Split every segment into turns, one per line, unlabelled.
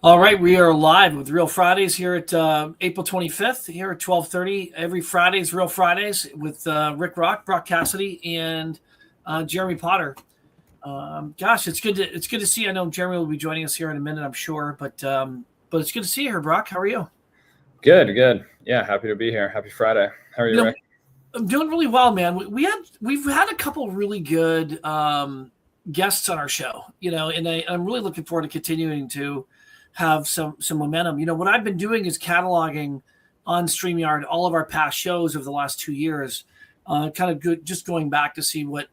All right, we are live with Real Fridays here at April 25th, here at 12:30. Every Friday is Real Fridays with Rick Rock, Brock Cassidy, and Jeremy Potter. Gosh, it's good to see you. I know Jeremy will be joining us here in a minute, I'm sure, but it's good to see you here, Brock. How are you?
Good. Yeah, happy to be here. Happy Friday. How are you, Rick?
I'm doing really well, man. We've had a couple really good guests on our show, and I'm really looking forward to continuing to have some momentum. What I've been doing is cataloging on StreamYard all of our past shows over the last 2 years, just going back to see what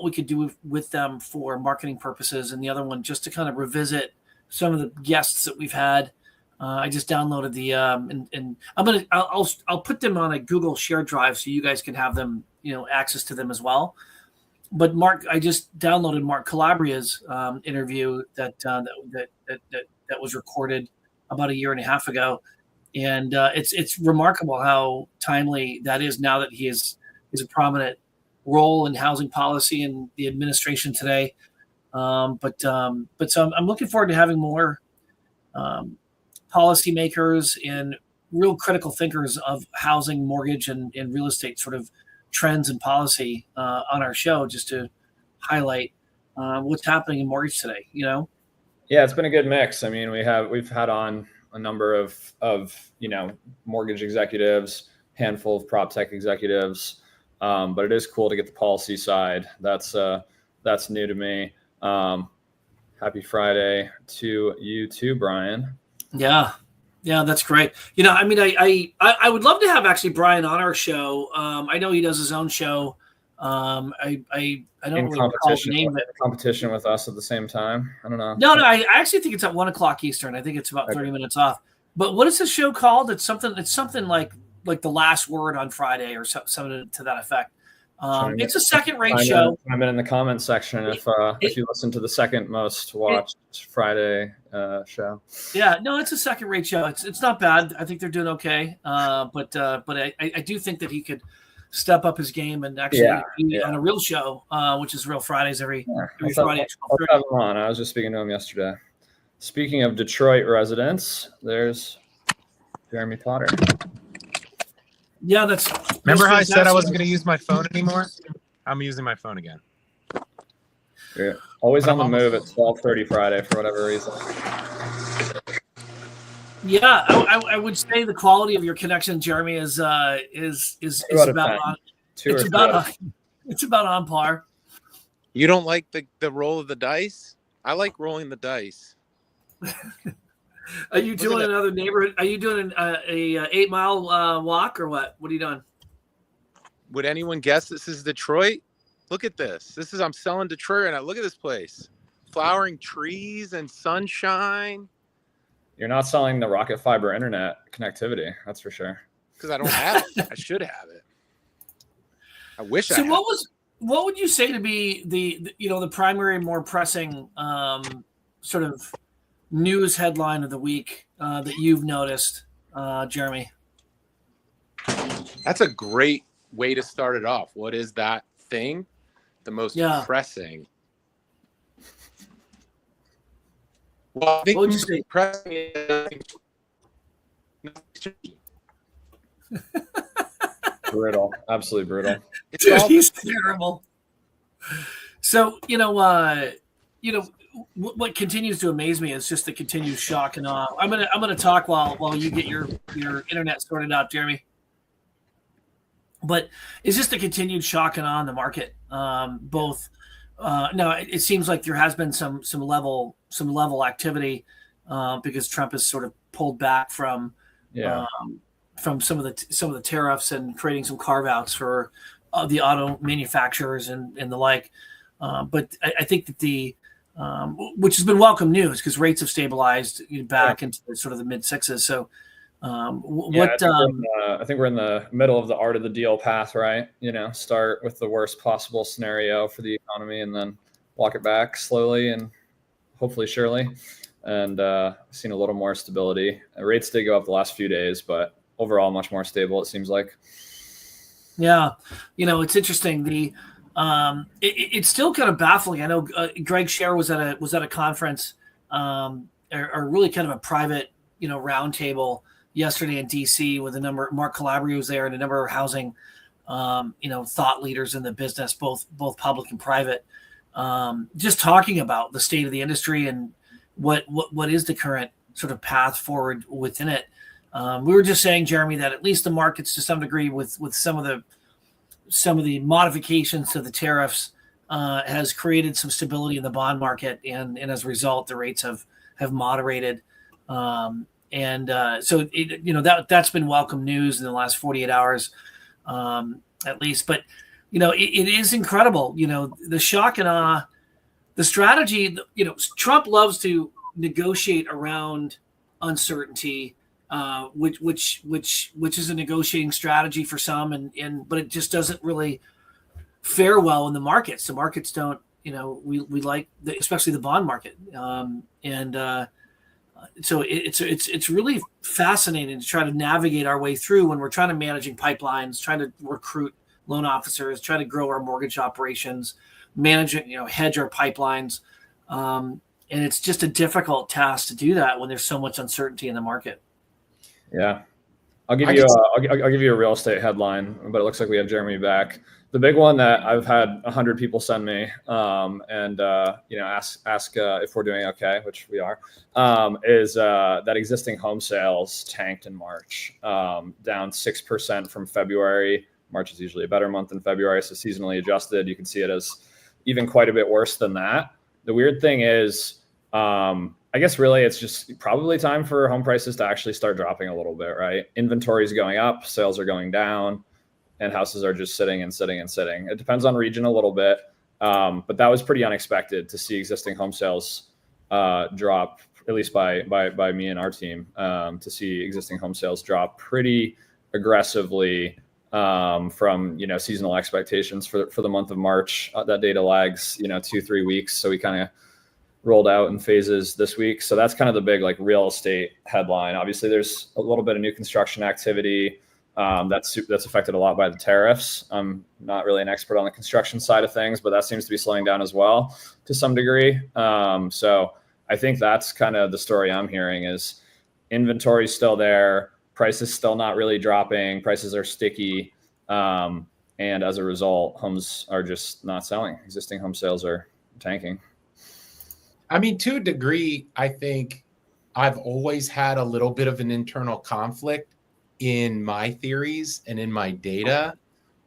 we could do with them for marketing purposes, and the other one just to kind of revisit some of the guests that we've had. I just downloaded the and I'll put them on a Google Share Drive so you guys can have them, access to them as well. But Mark, I just downloaded Mark Calabria's interview that was recorded about a year and a half ago, and it's remarkable how timely that is now that he is a prominent role in housing policy and the administration today. But so I'm looking forward to having more policymakers and real critical thinkers of housing, mortgage, and real estate sort of trends and policy on our show, just to highlight what's happening in mortgage today.
Yeah, it's been a good mix. I mean, we've had on a number of mortgage executives, handful of prop tech executives, but it is cool to get the policy side. That's new to me. Happy Friday to you too, Brian.
Yeah, that's great. I would love to have actually Brian on our show. I know he does his own show. I don't really recall the name of it.
Competition with us at the same time. I don't know.
No, I actually think it's at 1:00 Eastern. I think it's about 30 minutes off. But what is the show called? It's something like The Last Word on Friday or something to that effect. It's a second-rate show.
I've been in the comments section if you listen to the second most watched Friday show.
Yeah, no, it's a second-rate show. It's not bad. I think they're doing okay. But I do think that he could step up his game and actually be on a real show, which is Real Fridays every Friday at 12:30.
I'll have him on. I was just speaking to him yesterday. Speaking of Detroit residents, there's Jeremy Potter.
Yeah,
Remember how I said I wasn't going to use my phone anymore? I'm using my phone again.
You're always on the move at 12:30 Friday for whatever reason.
Yeah, I would say the quality of your connection, Jeremy, is about on. It's about on par.
You don't like the roll of the dice? I like rolling the dice.
Are you doing another neighborhood? Are you doing a 8-mile walk or what? What are you doing?
Would anyone guess this is Detroit? Look at this. I'm selling Detroit right now. Look at this place. Flowering trees and sunshine.
You're not selling the Rocket Fiber internet connectivity, that's for sure.
Because I don't have it. I should have it. I wish I had
it. What would you say to be the primary, more pressing sort of news headline of the week that you've noticed, Jeremy?
That's a great way to start it off. What is that thing? The most pressing. Well, I think
what would you say?
Pressing
Brutal, absolutely brutal.
Dude, he's terrible. So what continues to amaze me is just the continued shock and awe. I'm gonna talk while you get your internet sorted out, Jeremy. But it's just the continued shock and awe in the market. Both now it seems like there has been some level activity because Trump has sort of pulled back from some of the tariffs and creating some carve outs for the auto manufacturers and the like. But I think that which has been welcome news because rates have stabilized back into sort of the mid sixes. So
I think we're in the middle of the art of the deal path, right? Start with the worst possible scenario for the economy and then walk it back slowly and hopefully surely. And seen a little more stability. Rates did go up the last few days, but overall much more stable, it seems like.
Yeah. It's interesting. It's still kind of baffling. I know Greg Scher was at a conference are really kind of a private, roundtable yesterday in DC with Mark Calabria was there, and a number of housing, thought leaders in the business, both public and private, just talking about the state of the industry and what is the current sort of path forward within it. We were just saying, Jeremy, that at least the markets to some degree with some of the modifications to the tariffs has created some stability in the bond market, and as a result, the rates have moderated. So that's been welcome news in the last 48 hours, at least. But it is incredible. The shock and awe, the strategy. Trump loves to negotiate around uncertainty, which is a negotiating strategy for some, but it just doesn't really fare well in the markets. The markets don't, we like especially the bond market, so it's really fascinating to try to navigate our way through when we're trying to managing pipelines, trying to recruit loan officers, trying to grow our mortgage operations, manage it, hedge our pipelines. And it's just a difficult task to do that when there's so much uncertainty in the market.
Yeah. I'll give you a real estate headline, but it looks like we have Jeremy back. The big one that I've had 100 people send me and ask if we're doing okay, which we are, is that existing home sales tanked in March, down 6% from February. March is usually a better month than February, so seasonally adjusted, you can see it as even quite a bit worse than that. The weird thing is, I guess really it's just probably time for home prices to actually start dropping a little bit, right? Inventory is going up, sales are going down, and houses are just sitting and sitting and sitting. It depends on region a little bit, but that was pretty unexpected to see existing home sales drop, at least by me and our team, to see existing home sales drop pretty aggressively from seasonal expectations for the month of March. That data lags 2-3 weeks, so we kind of rolled out in phases this week. So that's kind of the big real estate headline. Obviously, there's a little bit of new construction activity that's affected a lot by the tariffs. I'm not really an expert on the construction side of things, but that seems to be slowing down as well to some degree. So I think that's kind of the story I'm hearing is inventory is still there, prices still not really dropping, prices are sticky, and as a result, homes are just not selling. Existing home sales are tanking.
I mean, to a degree, I think I've always had a little bit of an internal conflict in my theories and in my data,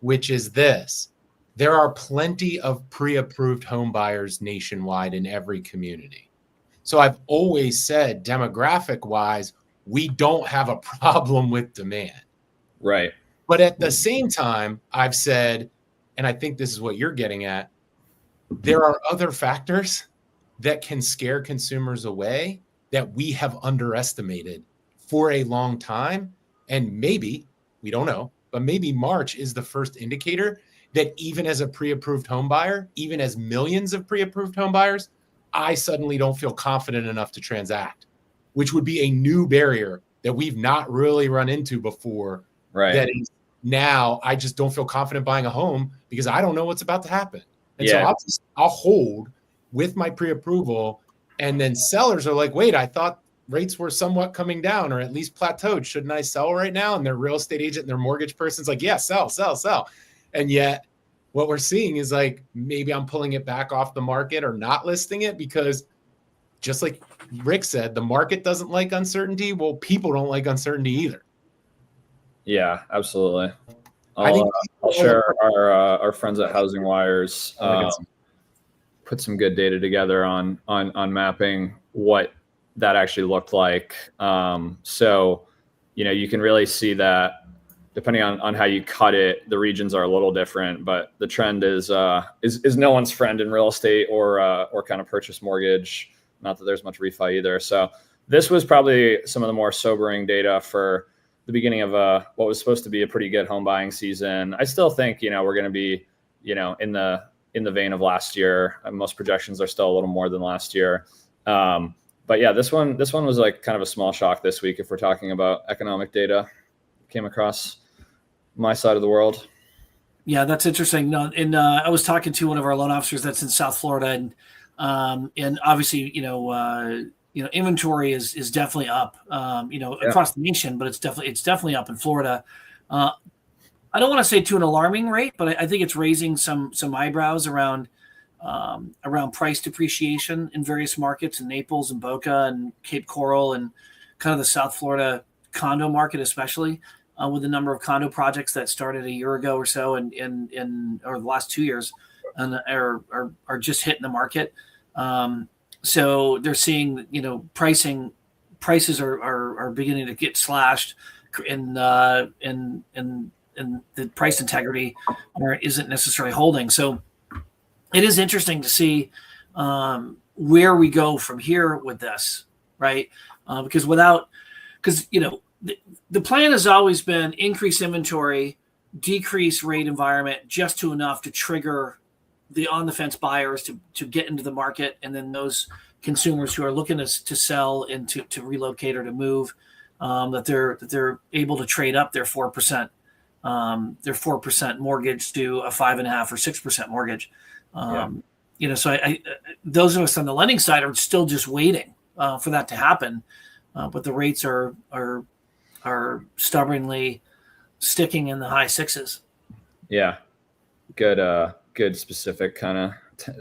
which is this. There are plenty of pre-approved home buyers nationwide in every community. So I've always said demographic-wise, we don't have a problem with demand.
Right.
But at the same time, I've said, and I think this is what you're getting at, there are other factors that can scare consumers away that we have underestimated for a long time. And maybe, we don't know, but maybe March is the first indicator that even as a pre-approved home buyer, even as millions of pre-approved home buyers, I suddenly don't feel confident enough to transact, which would be a new barrier that we've not really run into before.
Right.
That is now I just don't feel confident buying a home because I don't know what's about to happen. And so I'll hold with my pre-approval, and then sellers are like, wait, I thought rates were somewhat coming down or at least plateaued. Shouldn't I sell right now? And their real estate agent and their mortgage person's like, yeah, sell. And yet what we're seeing is maybe I'm pulling it back off the market or not listing it because just like Rick said, the market doesn't like uncertainty. Well, people don't like uncertainty either.
Yeah, absolutely. I'll share our friends at Housing Wires put some good data together on mapping what that actually looked like. So, you can really see that depending on how you cut it, the regions are a little different, but the trend is no one's friend in real estate or kind of purchase mortgage. Not that there's much refi either. So this was probably some of the more sobering data for the beginning of what was supposed to be a pretty good home buying season. I still think, we're going to be, in the vein of last year. Most projections are still a little more than last year. But yeah, this one was kind of a small shock this week. If we're talking about economic data, came across my side of the world.
Yeah, that's interesting. No, and I was talking to one of our loan officers that's in South Florida, and obviously, inventory is definitely up, across the nation, but it's definitely up in Florida. I don't want to say to an alarming rate, but I think it's raising some eyebrows around price depreciation in various markets in Naples and Boca and Cape Coral and kind of the South Florida condo market, especially with the number of condo projects that started a year ago or so or the last 2 years and are just hitting the market. So they're seeing, prices are beginning to get slashed, and the price integrity isn't necessarily holding. So it is interesting to see where we go from here with this, right? Because the plan has always been increase inventory, decrease rate environment just to enough to trigger the on-the-fence buyers to get into the market, and then those consumers who are looking to sell and to relocate or to move, that they're able to trade up their 4%. Their 4% mortgage to a 5.5% or 6% mortgage. So I those of us on the lending side are still just waiting for that to happen, but the rates are stubbornly sticking in the high sixes.
Yeah, good specific kind of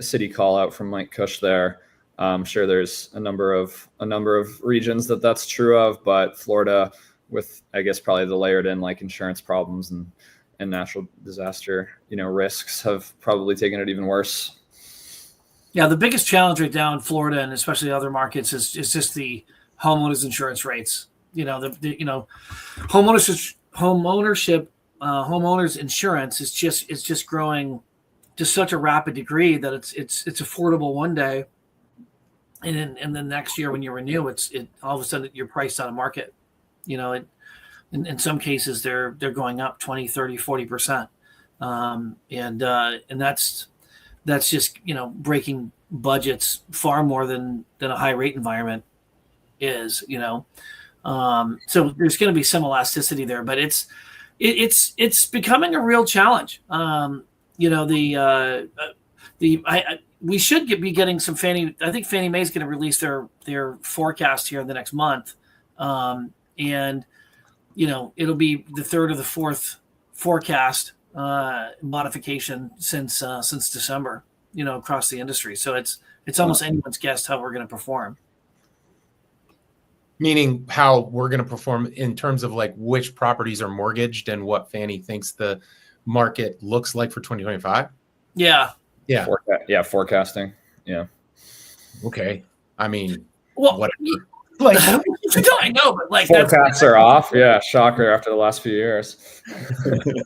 city call out from Mike Cush there. I'm sure there's a number of regions that's true of, but Florida, with I guess probably the layered in like insurance problems and natural disaster, risks, have probably taken it even worse.
Yeah, the biggest challenge right now in Florida and especially other markets is just the homeowners insurance rates. Homeowners insurance is just growing to such a rapid degree that it's affordable one day, and then next year when you renew, it all of a sudden you're priced out of market. In some cases they're going up 20, 30, 40%. And that's just, breaking budgets far more than a high rate environment is, so there's going to be some elasticity there, but it's becoming a real challenge. We should be getting some I think Fannie Mae is going to release their forecast here in the next month. And it'll be the third or the fourth forecast modification since December, across the industry. So it's almost anyone's guess how we're going to perform.
Meaning how we're going to perform in terms of like which properties are mortgaged and what Fannie thinks the market looks like for 2025.
Yeah.
Forecasting. Yeah.
Okay. I mean,
well,
whatever.
Like, I know, but like
forecasts are off. Yeah, shocker after the last few years.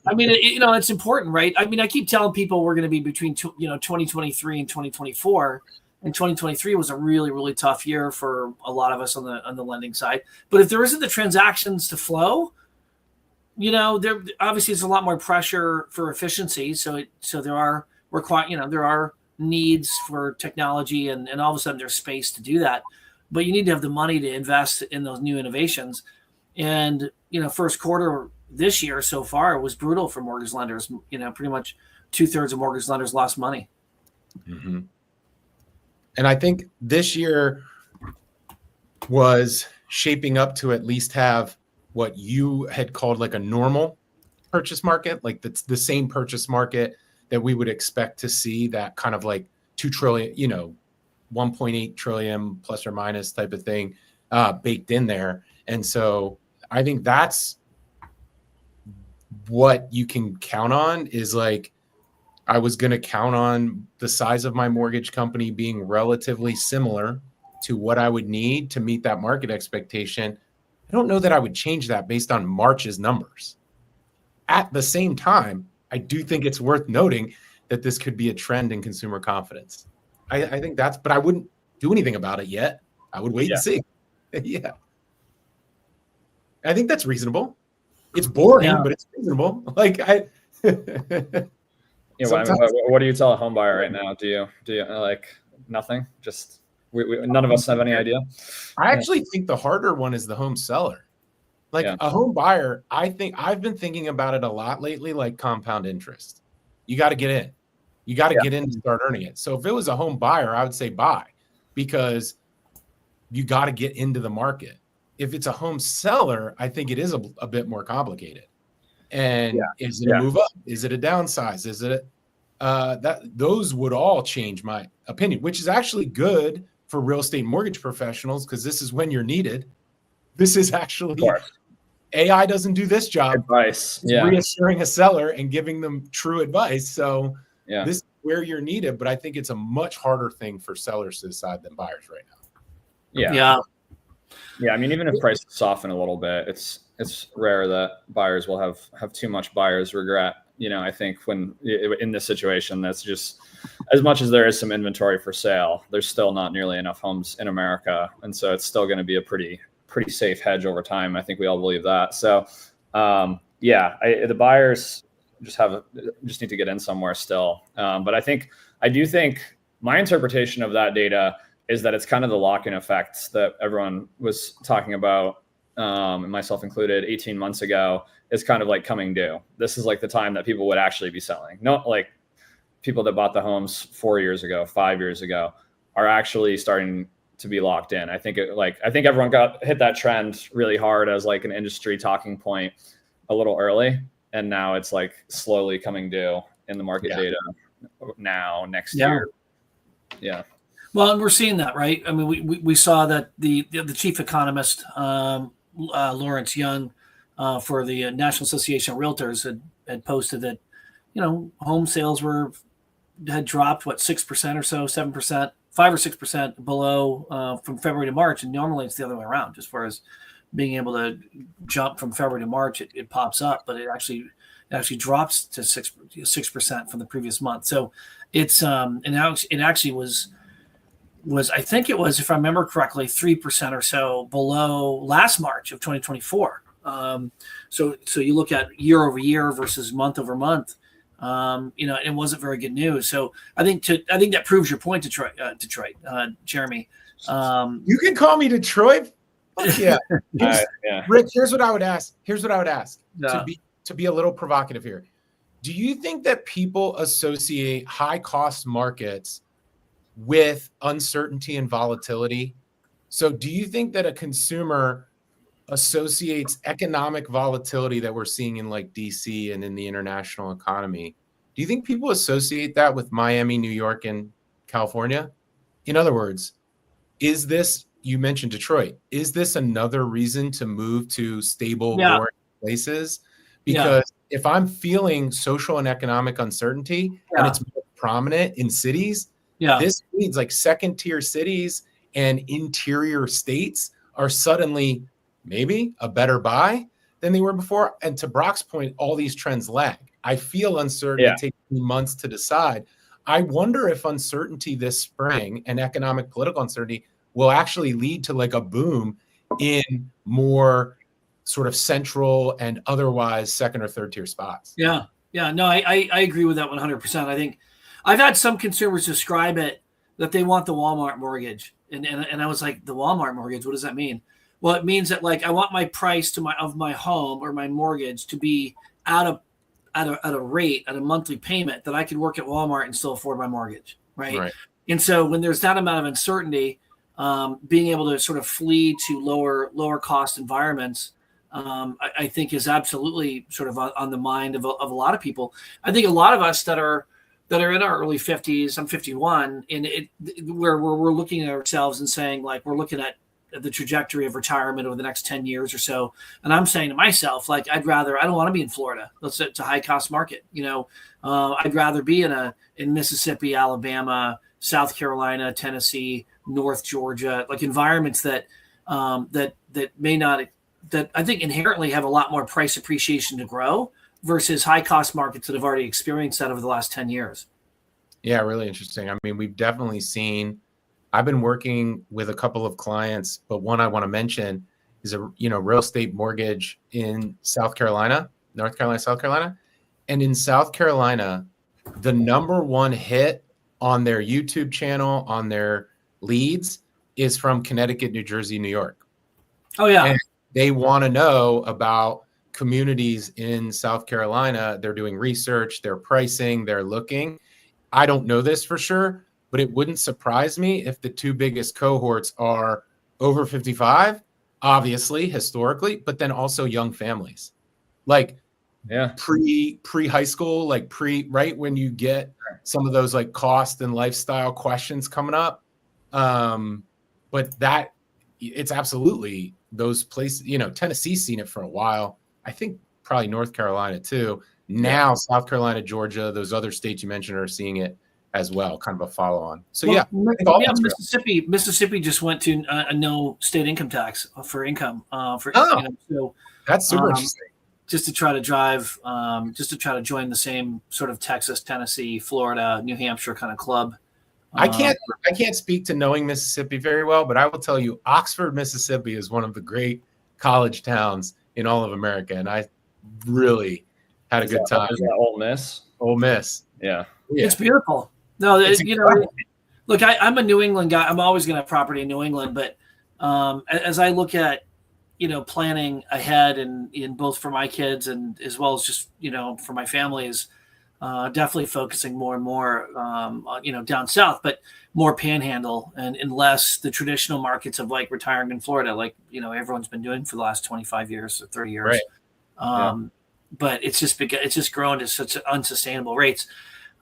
I mean, it's important, right? I mean, I keep telling people we're going to be between 2023 and 2024, and 2023 was a really, really tough year for a lot of us on the lending side. But if there isn't the transactions to flow, there obviously is a lot more pressure for efficiency. So there are there are needs for technology, and all of a sudden there's space to do that. But you need to have the money to invest in those new innovations. And, first quarter this year so far was brutal for mortgage lenders. Pretty much 2/3 of mortgage lenders lost money.
Mm-hmm. And I think this year was shaping up to at least have what you had called like a normal purchase market, like the same purchase market that we would expect to see, that kind of like 2 trillion, 1.8 trillion plus or minus type of thing baked in there. And so I think that's what you can count on, is like, I was going to count on the size of my mortgage company being relatively similar to what I would need to meet that market expectation. I don't know that I would change that based on March's numbers. At the same time, I do think it's worth noting that this could be a trend in consumer confidence. I think but I wouldn't do anything about it yet. I would wait and see. Yeah. I think that's reasonable. It's boring, but it's reasonable. Like
what do you tell a home buyer right now? Do you like nothing? Just none of us have any idea.
I actually think the harder one is the home seller. Like a home buyer, I think I've been thinking about it a lot lately, like compound interest. You got to get in. You got to get in to start earning it. So if it was a home buyer, I would say buy, because you got to get into the market. If it's a home seller, I think it is a bit more complicated. And is it a move up? Is it a downsize? Is it those would all change my opinion, which is actually good for real estate mortgage professionals, because this is when you're needed. This is actually AI doesn't do this job.
Advice.
It's reassuring a seller and giving them true advice. So this is where you're needed, but I think it's a much harder thing for sellers to decide than buyers right now.
Yeah. I mean, even if prices soften a little bit, it's rare that buyers will have too much buyer's regret. I think when in this situation, that's just, as much as there is some inventory for sale, there's still not nearly enough homes in America. And so it's still going to be a pretty safe hedge over time. I think we all believe that. So the buyers just need to get in somewhere still. But I do think my interpretation of that data is that it's kind of the lock-in effect that everyone was talking about, and myself included, 18 months ago, is kind of like coming due. This is like the time that people would actually be selling. Not like people that bought the homes 4 years ago, 5 years ago, are actually starting to be locked in. I think everyone hit that trend really hard as like an industry talking point a little early, and now it's like slowly coming due in the market data now, next year. Yeah.
Well, and we're seeing that, right? I mean, we saw that the chief economist, Lawrence Young, for the National Association of Realtors had posted that, home sales had dropped 6% or so, 7%, 5 or 6% below from February to March, and normally it's the other way around. As far as being able to jump from February to March, it pops up, but it actually drops to 6% from the previous month. So it's and now it actually was I think it was, if I remember correctly, 3% or so below last March of 2024. So you look at year over year versus month over month. It wasn't very good news. So I think that proves your point, Detroit, Jeremy.
You can call me Detroit. Yeah. Rick, here's what I would ask. To be a little provocative here. Do you think that people associate high cost markets with uncertainty and volatility? So do you think that a consumer associates economic volatility that we're seeing in like DC and in the international economy? Do you think people associate that with Miami, New York, and California? In other words, is this, you mentioned Detroit, is this another reason to move to stable, boring places? Because if I'm feeling social and economic uncertainty and it's more prominent in cities, this means like second tier cities and interior states are suddenly maybe a better buy than they were before. And to Brock's point, all these trends lag. I feel uncertain. It takes me months to decide. I wonder if uncertainty this spring and economic political uncertainty will actually lead to like a boom in more sort of central and otherwise second or third tier spots.
No, I agree with that 100%. I think I've had some consumers describe it that they want the Walmart mortgage. And I was like, the Walmart mortgage, what does that mean? Well, it means that like I want my price of my home or my mortgage to be at a rate, at a monthly payment that I could work at Walmart and still afford my mortgage, right? And so when there's that amount of uncertainty, being able to sort of flee to lower cost environments, I think is absolutely sort of on the mind of a lot of people. I think a lot of us that are in our early 50s, I'm 51, and where we're looking at ourselves and saying, like, we're looking at the trajectory of retirement over the next 10 years or so. And I'm saying to myself, like, I don't want to be in Florida. It's a high cost market. I'd rather be in Mississippi, Alabama, South Carolina, Tennessee, North Georgia, like environments that may not, that I think inherently have a lot more price appreciation to grow versus high cost markets that have already experienced that over the last 10 years.
Yeah, really interesting. I mean, we've definitely seen, I've been working with a couple of clients, but one I want to mention is a real estate mortgage in South Carolina, North Carolina, South Carolina. And in South Carolina, the number one hit on their YouTube channel, on their leads, is from Connecticut, New Jersey, New York.
Oh, yeah.
And they want to know about communities in South Carolina. They're doing research, they're pricing, they're looking. I don't know this for sure, but it wouldn't surprise me if the two biggest cohorts are over 55, obviously, historically, but then also young families. Like
Yeah.
pre high school, like right when you get some of those like cost and lifestyle questions coming up. But that it's absolutely those places, Tennessee's seen it for a while. I think probably North Carolina too. Now, South Carolina, Georgia, those other states you mentioned are seeing it as well, kind of a follow on. So
Mississippi just went to a no state income tax for income so
that's super interesting.
Just to try to drive, just to try to join the same sort of Texas, Tennessee, Florida, New Hampshire kind of club.
I can't speak to knowing Mississippi very well, but I will tell you, Oxford, Mississippi is one of the great college towns in all of America, and I really had a good time.
Is that Ole Miss?
Ole Miss,
yeah,
it's beautiful. No, look, I'm a New England guy. I'm always going to have property in New England, but as I look at planning ahead and in both for my kids and as well as just for my family is definitely focusing more and more down south, but more panhandle and less the traditional markets of like retiring in Florida, like everyone's been doing for the last 25 years or 30 years.
Right.
But it's just grown to such unsustainable rates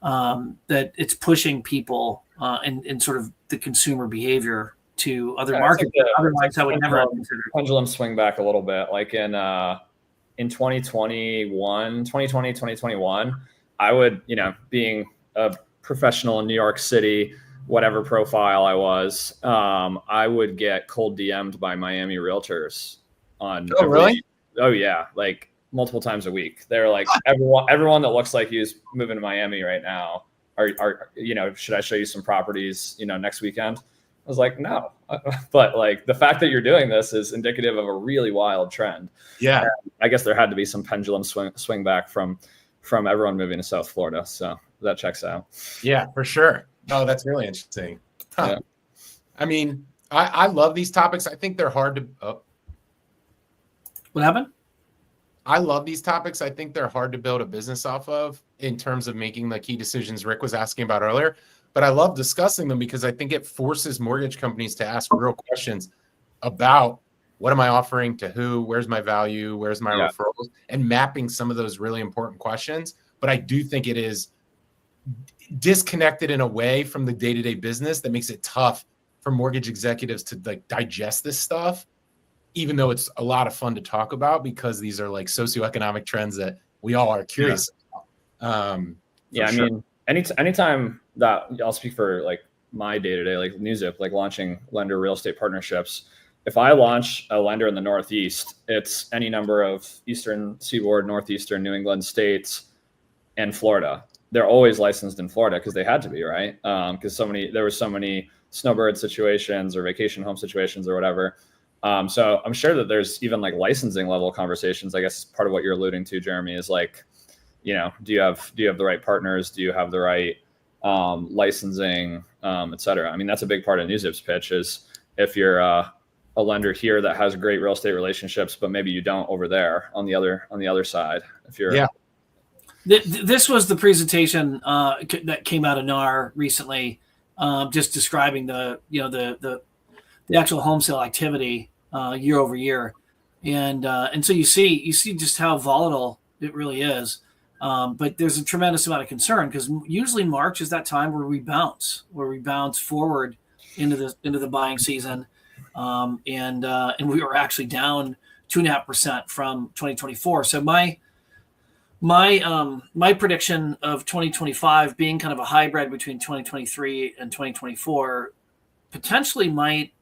that it's pushing people in sort of the consumer behavior to other markets. Otherwise, I would never have considered.
Pendulum swing back a little bit, like in 2021, I would, being a professional in New York City, whatever profile I was, I would get cold DM'd by Miami realtors on.
Oh, really?
Oh yeah, like multiple times a week. They're like, everyone that looks like he's moving to Miami right now. Are should I show you some properties, next weekend? I was like, no, but like the fact that you're doing this is indicative of a really wild trend.
Yeah,
and I guess there had to be some pendulum swing back from everyone moving to South Florida, so that checks out.
Yeah, for sure. Oh, that's really interesting. Huh.
Yeah.
I mean, I love these topics. I think they're hard to. Oh.
What happened?
I love these topics. I think they're hard to build a business off of in terms of making the key decisions Rick was asking about earlier. But I love discussing them because I think it forces mortgage companies to ask real questions about what am I offering to who, where's my value, where's my referrals, and mapping some of those really important questions. But I do think it is disconnected in a way from the day-to-day business that makes it tough for mortgage executives to like digest this stuff, even though it's a lot of fun to talk about because these are like socioeconomic trends that we all are curious about.
I mean, anytime that I'll speak for like my day-to-day, like NewZip, like launching lender real estate partnerships. If I launch a lender in the Northeast, it's any number of Eastern Seaboard, Northeastern New England states, and Florida. They're always licensed in Florida because they had to be, right? Because there were so many snowbird situations or vacation home situations or whatever. So I'm sure that there's even like licensing level conversations. I guess part of what you're alluding to, Jeremy, is like, do you have the right partners? Do you have the right licensing, et cetera? I mean, that's a big part of NewZip's pitch is if you're a lender here that has great real estate relationships, but maybe you don't over there on the other side. If you're
This was the presentation that came out of NAR recently, just describing the actual home sale activity year over year, and so you see just how volatile it really is. But there's a tremendous amount of concern because usually March is that time where we bounce forward into the buying season, and we were actually down 2.5% from 2024. So my prediction of 2025 being kind of a hybrid between 2023 and 2024 potentially might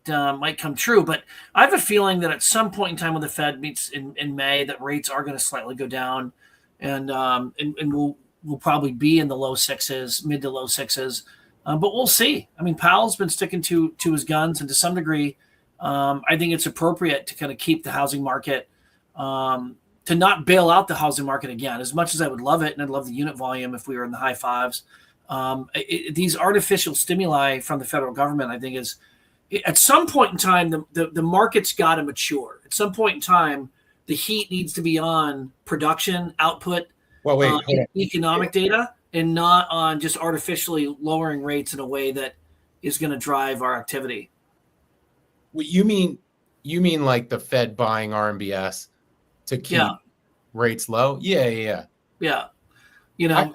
come true. But I have a feeling that at some point in time when the Fed meets in May, that rates are going to slightly go down, and we'll probably be in the low sixes, mid to low sixes. But we'll see. I mean, Powell's been sticking to his guns, and to some degree, I think it's appropriate to kind of keep the housing market, to not bail out the housing market again. As much as I would love it, and I'd love the unit volume if we were in the high fives, these artificial stimuli from the federal government, I think, is at some point in time the market's got to mature. At some point in time, the heat needs to be on production, output, economic data, and not on just artificially lowering rates in a way that is going to drive our activity.
What you mean like the Fed buying RMBS to keep rates low? Yeah.
You know,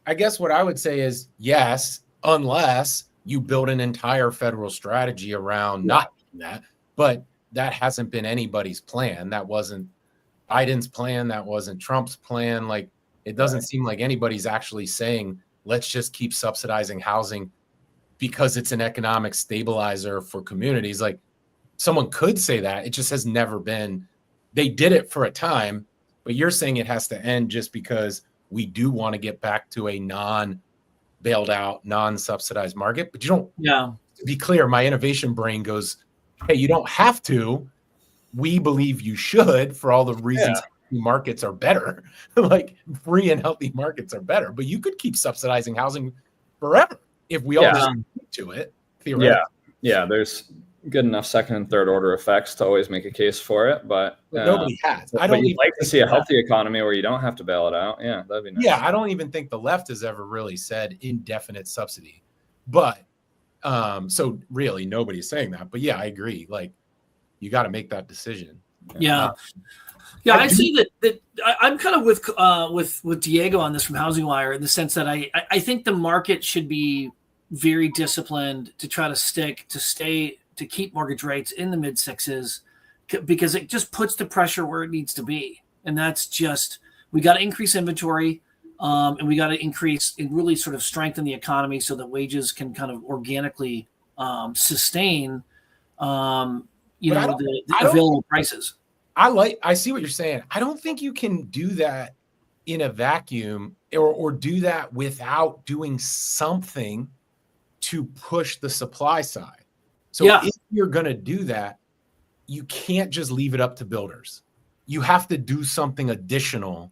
I guess what I would say is yes, unless you build an entire federal strategy around not doing that. But that hasn't been anybody's plan. That wasn't Biden's plan. That wasn't Trump's plan. Like, it doesn't seem like anybody's actually saying, let's just keep subsidizing housing because it's an economic stabilizer for communities. Like, someone could say that. It just has never been. They did it for a time, but you're saying it has to end just because we do want to get back to a non-bailed out, non-subsidized market. But you don't.
Yeah.
To be clear, my innovation brain goes, hey, you don't have to. We believe you should for all the reasons markets are better. Like, free and healthy markets are better. But you could keep subsidizing housing forever if we all just stick to it, theoretically.
Yeah, there's good enough second and third order effects to always make a case for it. But
nobody has.
I don't even like to see a healthy economy where you don't have to bail it out. Yeah, that'd be nice.
Yeah, I don't even think the left has ever really said indefinite subsidy. But so really nobody's saying that. But yeah, I agree. Like, you got to make that decision.
Yeah. I see that I'm kind of with Diego on this from Housing Wire, in the sense that I think the market should be very disciplined to try to keep mortgage rates in the mid sixes, because it just puts the pressure where it needs to be. And that's just, we got to increase inventory, and we got to increase and really sort of strengthen the economy so that wages can kind of organically sustain the available prices.
I see what you're saying. I don't think you can do that in a vacuum or do that without doing something to push the supply side. So if you're going to do that, you can't just leave it up to builders. You have to do something additional.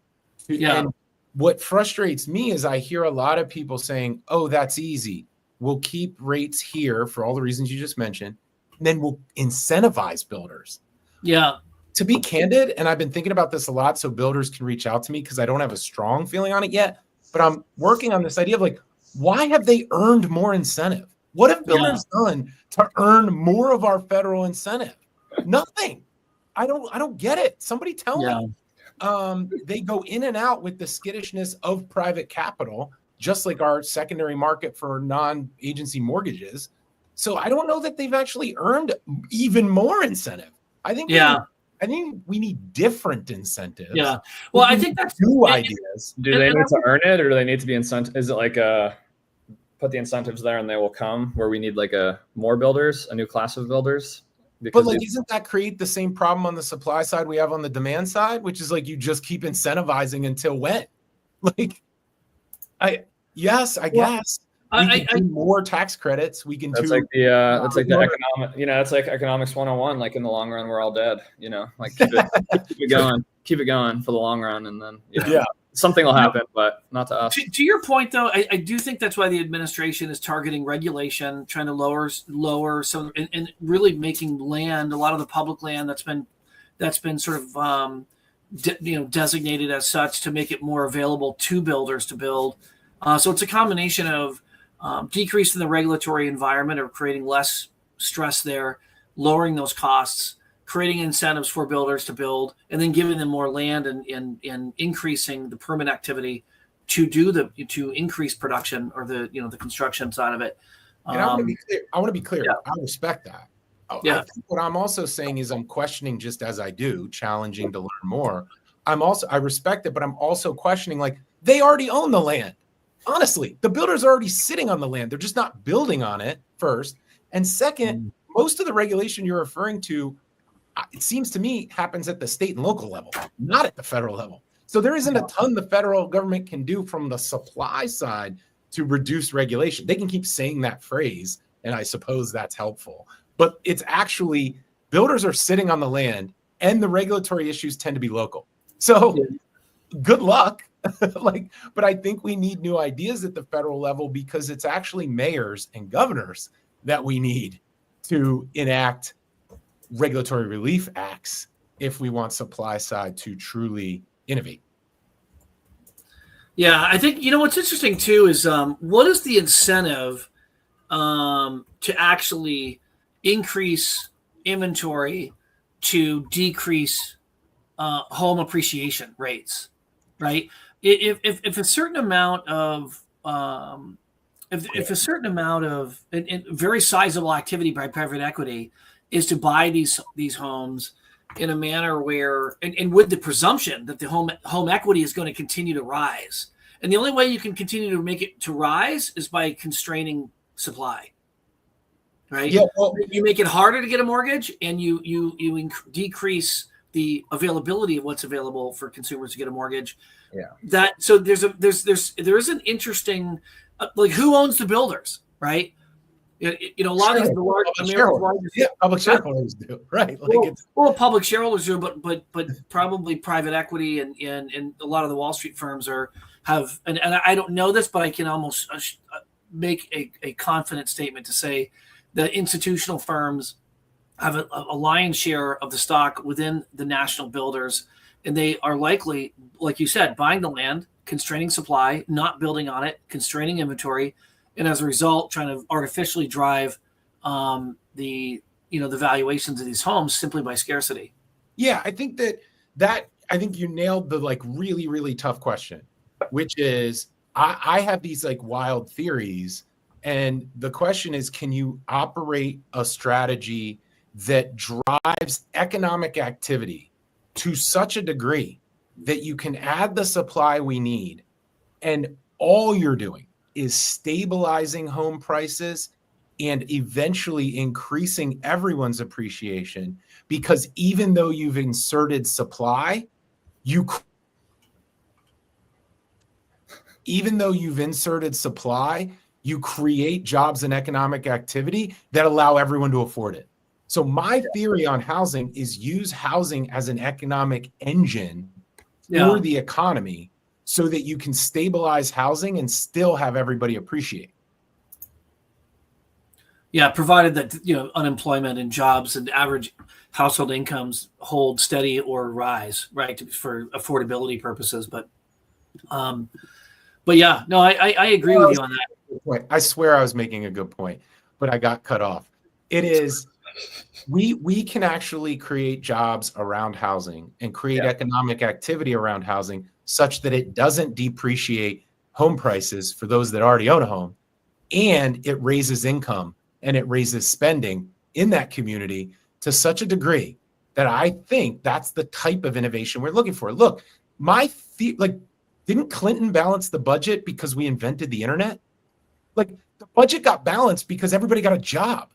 And what frustrates me is I hear a lot of people saying, oh, that's easy. We'll keep rates here for all the reasons you just mentioned, and then we'll incentivize builders.
Yeah.
To be candid, and I've been thinking about this a lot so builders can reach out to me because I don't have a strong feeling on it yet, but I'm working on this idea of like, why have they earned more incentive? What have builders done to earn more of our federal incentive? Nothing. I don't get it. Somebody tell me. They go in and out with the skittishness of private capital, just like our secondary market for non-agency mortgages. So I don't know that they've actually earned even more incentive. I think we need different incentives.
Yeah. Well, I think that's
new ideas.
Do they need to earn it, or do they need to be incentive? Is it like put the incentives there and they will come, where we need like more builders, a new class of builders?
But like, isn't that create the same problem on the supply side we have on the demand side, which is like you just keep incentivizing until when? Like, I guess. We can do more tax credits. We can
that's
do.
Like that's like the economic. It's like economics 101. Like, in the long run, we're all dead. Like keep it going for the long run, and then something will happen, but not to us.
To your point, though, I do think that's why the administration is targeting regulation, trying to lower some, and really making land, a lot of the public land that's been sort of designated as such, to make it more available to builders to build. So it's a combination of decreasing the regulatory environment, or creating less stress there, lowering those costs, creating incentives for builders to build, and then giving them more land and increasing the permit activity to increase production, or the construction side of it.
And I want to be clear. I respect that. I think what I'm also saying is I'm questioning, just as I do, challenging to learn more. I respect it, but I'm also questioning, like, they already own the land. Honestly, the builders are already sitting on the land. They're just not building on it, first. And second, most of the regulation you're referring to, it seems to me, happens at the state and local level, not at the federal level. So there isn't a ton the federal government can do from the supply side to reduce regulation. They can keep saying that phrase, and I suppose that's helpful. But it's actually, builders are sitting on the land, and the regulatory issues tend to be local. So good luck. But I think we need new ideas at the federal level, because it's actually mayors and governors that we need to enact regulatory relief acts if we want supply side to truly innovate.
Yeah, I think, what's interesting too is what is the incentive to actually increase inventory to decrease home appreciation rates, right? If a certain amount of if a certain amount of and very sizable activity by private equity is to buy these homes in a manner where and with the presumption that the home equity is going to continue to rise, and the only way you can continue to make it to rise is by constraining supply, right?
Yeah, well,
you make it harder to get a mortgage, and you decrease the availability of what's available for consumers to get a mortgage.
Yeah.
So there is an interesting like who owns the builders, right? A lot of these
public shareholders do, right? Like
public shareholders do, but probably private equity and a lot of the Wall Street firms have and I don't know this, but I can almost make a confident statement to say that institutional firms have a lion's share of the stock within the national builders, and they are likely, like you said, buying the land, constraining supply, not building on it, constraining inventory, and as a result, trying to artificially drive the valuations of these homes simply by scarcity.
Yeah, I think I think you nailed the like really, really tough question, which is I have these like wild theories, and the question is, can you operate a strategy that drives economic activity to such a degree that you can add the supply we need, and all you're doing is stabilizing home prices and eventually increasing everyone's appreciation, because even though you've inserted supply, you create jobs and economic activity that allow everyone to afford it. So my theory on housing is use housing as an economic engine for the economy so that you can stabilize housing and still have everybody appreciate.
Yeah, provided that unemployment and jobs and average household incomes hold steady or rise, right, for affordability purposes. But yeah, no, I agree with you on that.
I swear I was making a good point, but I got cut off. It is we can actually create jobs around housing and create economic activity around housing such that it doesn't depreciate home prices for those that already own a home, and it raises income and it raises spending in that community to such a degree that I think that's the type of innovation we're looking for. Look, didn't Clinton balance the budget because we invented the internet? Like, the budget got balanced because everybody got a job.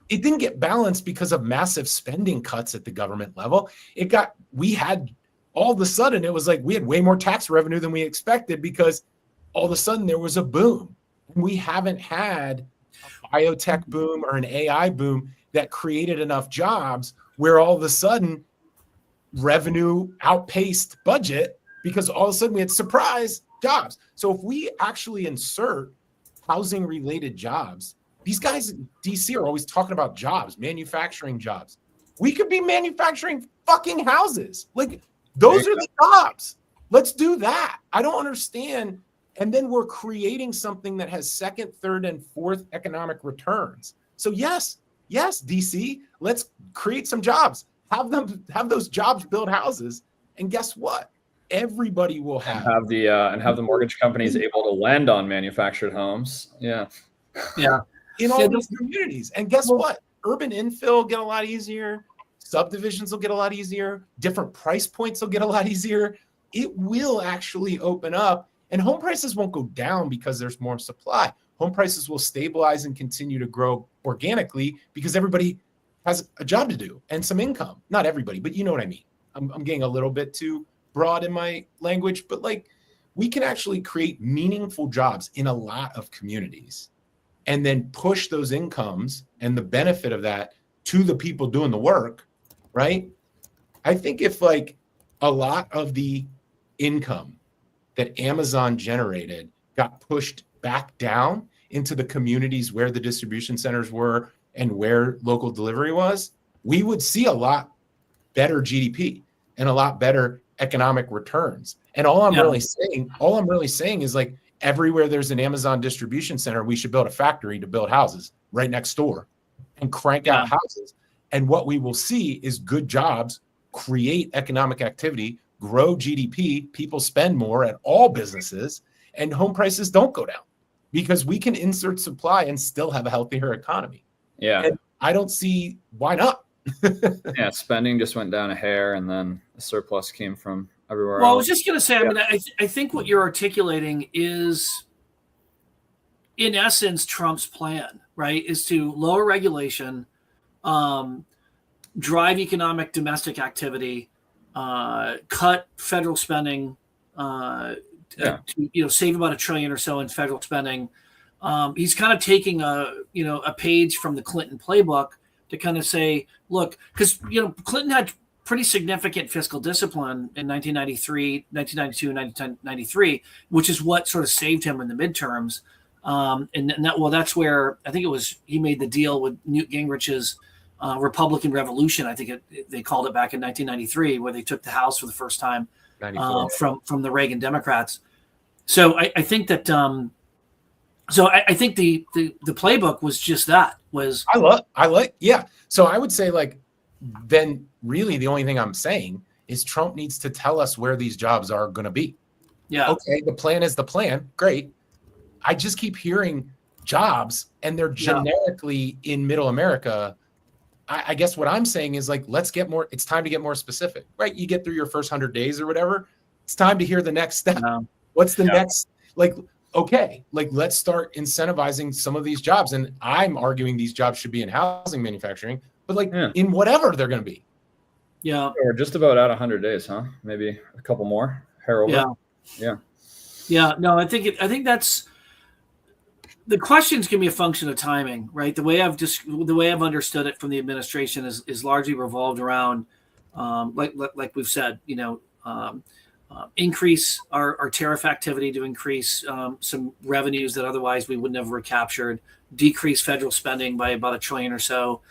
It didn't get balanced because of massive spending cuts at the government level. All of a sudden, it was like we had way more tax revenue than we expected because all of a sudden there was a boom. And we haven't had a biotech boom or an AI boom that created enough jobs where all of a sudden revenue outpaced budget, because all of a sudden we had surprise jobs. So if we actually insert housing related jobs, these guys in DC are always talking about jobs, manufacturing jobs. We could be manufacturing fucking houses. Like, those are the jobs. Let's do that. I don't understand. And then we're creating something that has second, third, and fourth economic returns. So yes, DC, let's create some jobs. Have those jobs build houses. And guess what? Everybody will have
the mortgage companies able to lend on manufactured homes. Yeah.
In all these communities. And guess what? Urban infill will get a lot easier. Subdivisions will get a lot easier. Different price points will get a lot easier. It will actually open up, and home prices won't go down because there's more supply. Home prices will stabilize and continue to grow organically because everybody has a job to do and some income. Not everybody, but you know what I mean. I'm getting a little bit too broad in my language, but like, we can actually create meaningful jobs in a lot of communities and then push those incomes and the benefit of that to the people doing the work, right? I think if like a lot of the income that Amazon generated got pushed back down into the communities where the distribution centers were and where local delivery was, we would see a lot better GDP and a lot better economic returns. And all I'm really saying is, like, everywhere there's an Amazon distribution center, we should build a factory to build houses right next door. and crank out houses. And what we will see is good jobs create economic activity, grow GDP, people spend more at all businesses, and home prices don't go down because we can insert supply and still have a healthier economy.
Yeah.
And I don't see why not.
Yeah, spending just went down a hair, and then the surplus came from everywhere
Well,
else.
I was just going to say, I mean, I think what you're articulating is, in essence, Trump's plan, right? Is to lower regulation, drive economic domestic activity, cut federal spending, to, save about $1 trillion or so in federal spending. He's kind of taking a page from the Clinton playbook to kind of say, look, because Clinton had pretty significant fiscal discipline in 1992, 1993, which is what sort of saved him in the midterms. That's where I think it was he made the deal with Newt Gingrich's Republican Revolution. I think they called it back in 1993, where they took the House for the first time from the Reagan Democrats. So I think that I think the playbook was just that.
Yeah. So I would say, like, then really the only thing I'm saying is Trump needs to tell us where these jobs are going to be.
Yeah.
Okay. The plan is the plan. Great. I just keep hearing jobs, and they're generically in middle America. I guess what I'm saying is, like, it's time to get more specific, right? You get through your first 100 days or whatever. It's time to hear the next step. What's the next, okay, let's start incentivizing some of these jobs. And I'm arguing these jobs should be in housing manufacturing, but in whatever they're going to be.
Yeah.
We're just about at 100 days, huh? Maybe a couple more. Hair over.
Yeah. No, I think that's, the questions can be a function of timing, right? The way I've understood it from the administration is largely revolved around, like we've said, increase our tariff activity to increase some revenues that otherwise we would never have recaptured, decrease federal spending by about $1 trillion or so,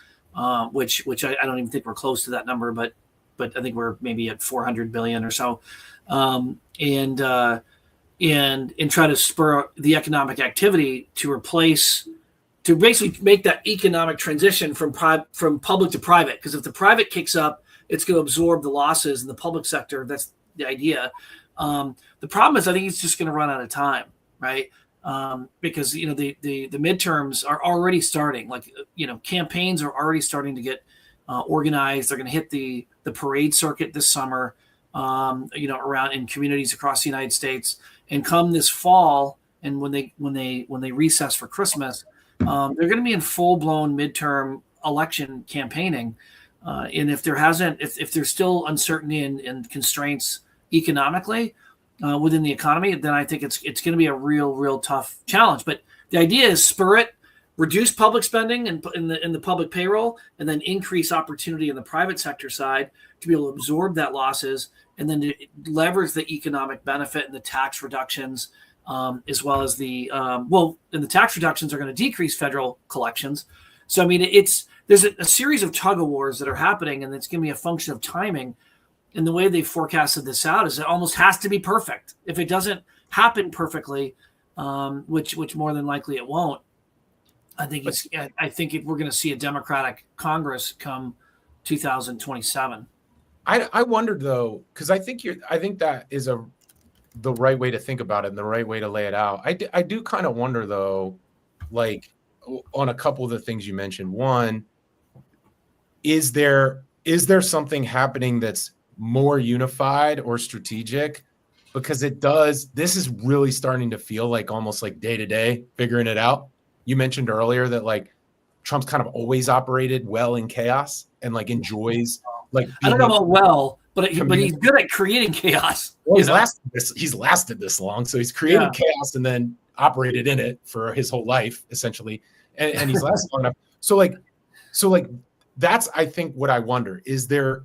which I don't even think we're close to that number, but I think we're maybe at 400 billion or so, and try to spur the economic activity to basically make that economic transition from public to private. Because if the private kicks up, it's going to absorb the losses in the public sector. That's the idea. The problem is, I think it's just going to run out of time, right? Because the midterms are already starting. Campaigns are already starting to get organized. They're going to hit the parade circuit this summer, around in communities across the United States. And come this fall, and when they recess for Christmas, they're going to be in full blown midterm election campaigning. And if there's still uncertainty and constraints economically within the economy, then I think it's going to be a real tough challenge. But the idea is spur it, reduce public spending and in the public payroll, and then increase opportunity in the private sector side to be able to absorb that losses, and then to leverage the economic benefit and the tax reductions, as well as and the tax reductions are going to decrease federal collections. So, I mean, there's a series of tug of wars that are happening, and it's going to be a function of timing. And the way they forecasted this out is it almost has to be perfect. If it doesn't happen perfectly, which more than likely it won't, I think we're going to see a Democratic Congress come 2027.
I wondered, though, because I think that is the right way to think about it and the right way to lay it out. I do kind of wonder, though, like, on a couple of the things you mentioned. One, is there something happening that's more unified or strategic? Because this is really starting to feel like almost like day to day figuring it out. You mentioned earlier that, like, Trump's kind of always operated well in chaos and, like, enjoys, like,
I don't know about but he's good at creating chaos.
Well, he's lasted this long, so he's created chaos and then operated in it for his whole life, essentially, and he's lasted long enough. So that's, I think, what I wonder is there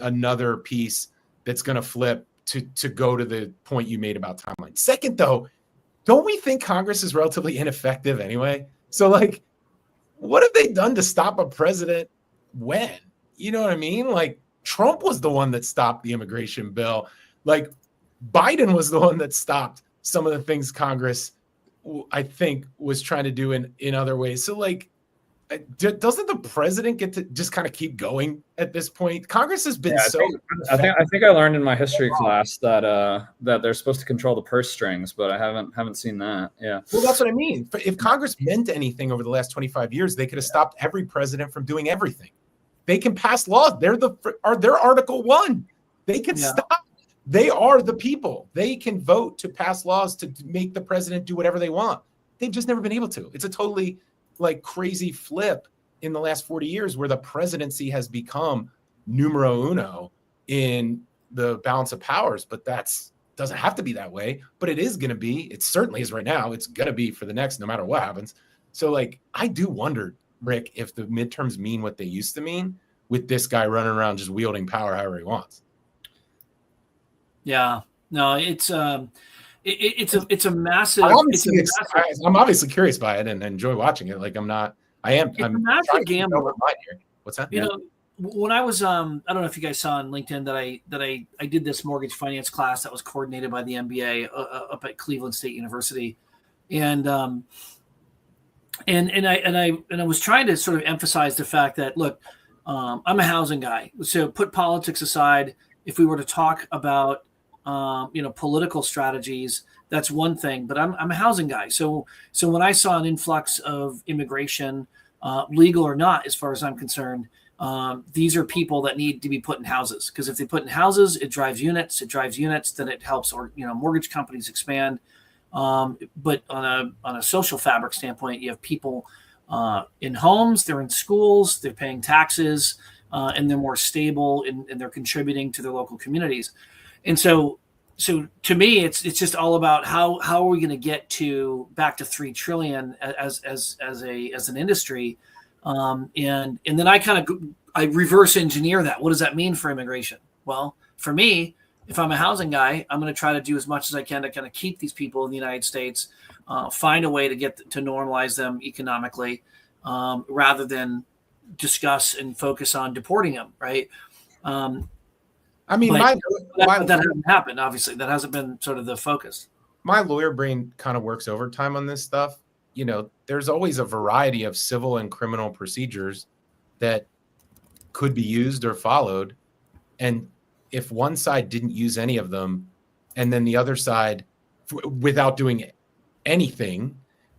another piece that's going to flip to go to the point you made about timeline. Second, though, don't we think Congress is relatively ineffective anyway? So, like, what have they done to stop a president when? You know what I mean? Like, Trump was the one that stopped the immigration bill. Like, Biden was the one that stopped some of the things Congress, I think, was trying to do in other ways. So, like, doesn't the president get to just kind of keep going at this point? Congress has been
I think I learned in my history class that they're supposed to control the purse strings, but I haven't seen that. Yeah.
Well, that's what I mean. If Congress meant anything over the last 25 years, they could have stopped every president from doing everything. They can pass laws. They're Article 1. They can stop. They are the people. They can vote to pass laws to make the president do whatever they want. They've just never been able to. It's a totally like crazy flip in the last 40 years where the presidency has become numero uno in the balance of powers. But doesn't have to be that way. But it is going to be. It certainly is right now. It's going to be for the next, no matter what happens. So like, I do wonder, Rick, if the midterms mean what they used to mean with this guy running around just wielding power however he wants.
Yeah, no, it's a massive.
I'm obviously curious by it and enjoy watching it. Like I'm a massive
gamble.
Here. What's that?
You know, when I was I don't know if you guys saw on LinkedIn that I did this mortgage finance class that was coordinated by the MBA up at Cleveland State University, and I was trying to sort of emphasize the fact that look, I'm a housing guy, so put politics aside. If we were to talk about political strategies, that's one thing, but I'm a housing guy. So when I saw an influx of immigration, legal or not, as far as I'm concerned, these are people that need to be put in houses, because if they put in houses, it drives units, then it helps mortgage companies expand. But on a social fabric standpoint, you have people in homes, they're in schools, they're paying taxes, and they're more stable and they're contributing to their local communities. And so to me, it's just all about how are we going to get back to 3 trillion as an industry, and then I reverse engineer that. What does that mean for immigration? Well, for me, if I'm a housing guy, I'm going to try to do as much as I can to kind of keep these people in the United States, find a way to to normalize them economically, rather than discuss and focus on deporting them, right?
I mean,
that hasn't happened. Obviously, that hasn't been sort of the focus.
My lawyer brain kind of works overtime on this stuff. There's always a variety of civil and criminal procedures that could be used or followed. And if one side didn't use any of them, and then the other side, without doing anything,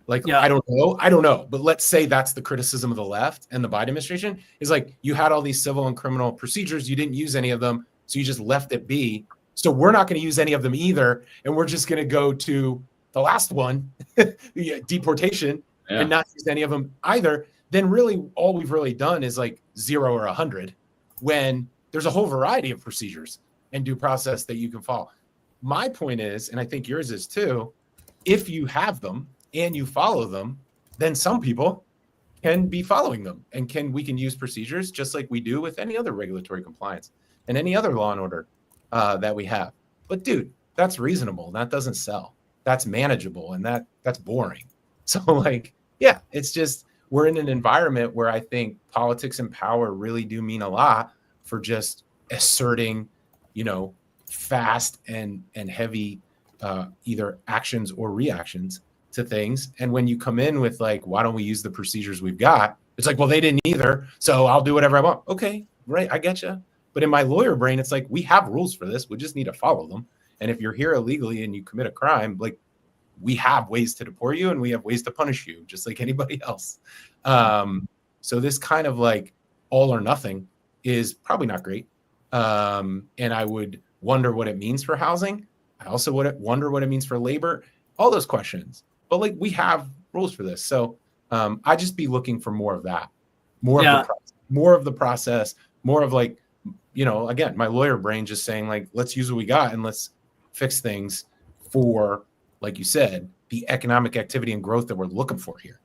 I don't know. But let's say that's the criticism of the left and the Biden administration is like, you had all these civil and criminal procedures. You didn't use any of them. So you just left it be. So we're not going to use any of them either. And we're just going to go to the last one, the deportation, and not use any of them either. Then really all we've really done is like 0 or 100, when there's a whole variety of procedures and due process that you can follow. My point is, and I think yours is too, if you have them and you follow them, then some people can be following them and we can use procedures just like we do with any other regulatory compliance and any other law and order that we have. But dude, that's reasonable. That doesn't sell. That's manageable. And that's boring. So it's just, we're in an environment where I think politics and power really do mean a lot for just asserting, fast and heavy either actions or reactions to things. And when you come in with why don't we use the procedures we've got? It's like, well, they didn't either, so I'll do whatever I want. Okay, right, I get you. But in my lawyer brain, it's like, we have rules for this. We just need to follow them. And if you're here illegally and you commit a crime, we have ways to deport you and we have ways to punish you, just like anybody else. So this kind of all or nothing is probably not great. And I would wonder what it means for housing. I also would wonder what it means for labor, all those questions. But we have rules for this. So I just be looking for more of that, more of the process, more of again, my lawyer brain just saying let's use what we got and let's fix things for, like you said, the economic activity and growth that we're looking for here.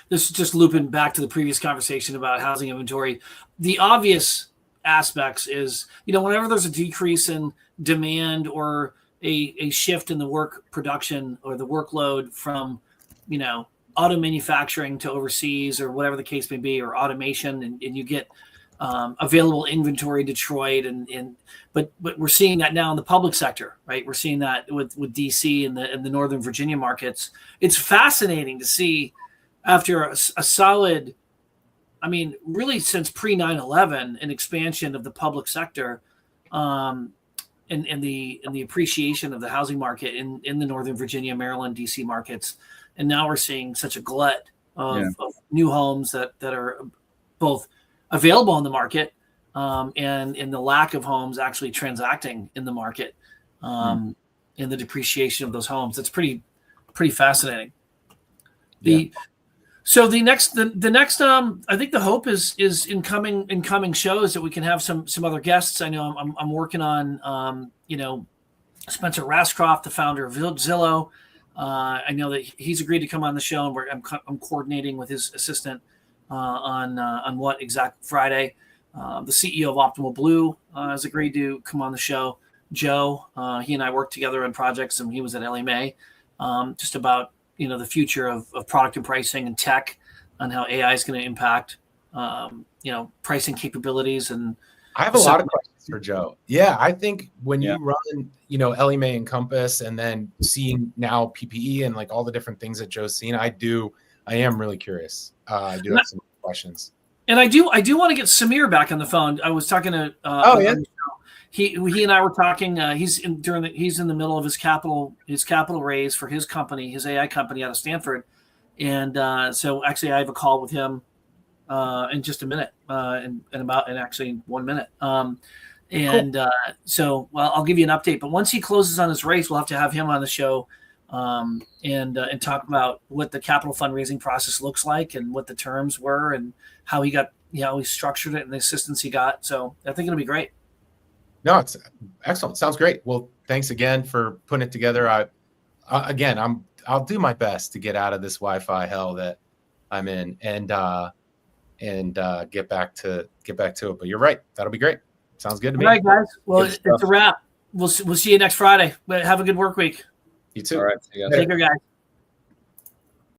This is just looping back to the previous conversation about housing inventory. The obvious aspects is, whenever there's a decrease in demand or a shift in the work production or the workload from, auto manufacturing to overseas or whatever the case may be, or automation, and you get available inventory Detroit but we're seeing that now in the public sector, right? We're seeing that with DC and the Northern Virginia markets. It's fascinating to see after a solid I mean, really since pre 9/11, an expansion of the public sector, and the appreciation of the housing market in the Northern Virginia, Maryland, DC markets, and now we're seeing such a glut of new homes that are both available on the market, and in the lack of homes actually transacting in the market, in the depreciation of those homes. That's pretty fascinating. So the next I think the hope is in coming shows that we can have some other guests. I know I'm working on Spencer Rascroft, the founder of Zillow. I know that he's agreed to come on the show, and I'm coordinating with his assistant on what exact Friday. The CEO of Optimal Blue has agreed to come on the show. Joe, he and I worked together on projects, and he was at Ellie Mae, just about the future of product and pricing and tech, on how AI is going to impact pricing capabilities. And
I have a lot of questions for Joe. Yeah, I think when you run Ellie Mae and Compass, and then seeing now PPE and like all the different things that Joe's seen, I am really curious. I do have some questions.
And I do want to get Samir back on the phone. I was talking to he and I were talking. He's in the middle of his capital raise for his company, his AI company out of Stanford, and so actually I have a call with him in just a minute, in actually 1 minute. So I'll give you an update. But once he closes on his race, we'll have to have him on the show, and talk about what the capital fundraising process looks like, and what the terms were, and how he structured it, and the assistance he got. So I think it'll be great.
No, it's excellent. Sounds great. Well, thanks again for putting it together. I'll do my best to get out of this Wi-Fi hell that I'm in, and get back to it. But you're right. That'll be great. Sounds good to me.
All right, guys. Well, it's a wrap. We'll see you next Friday. But have a good work week.
You too.
All right. See you guys.
Take care, guys.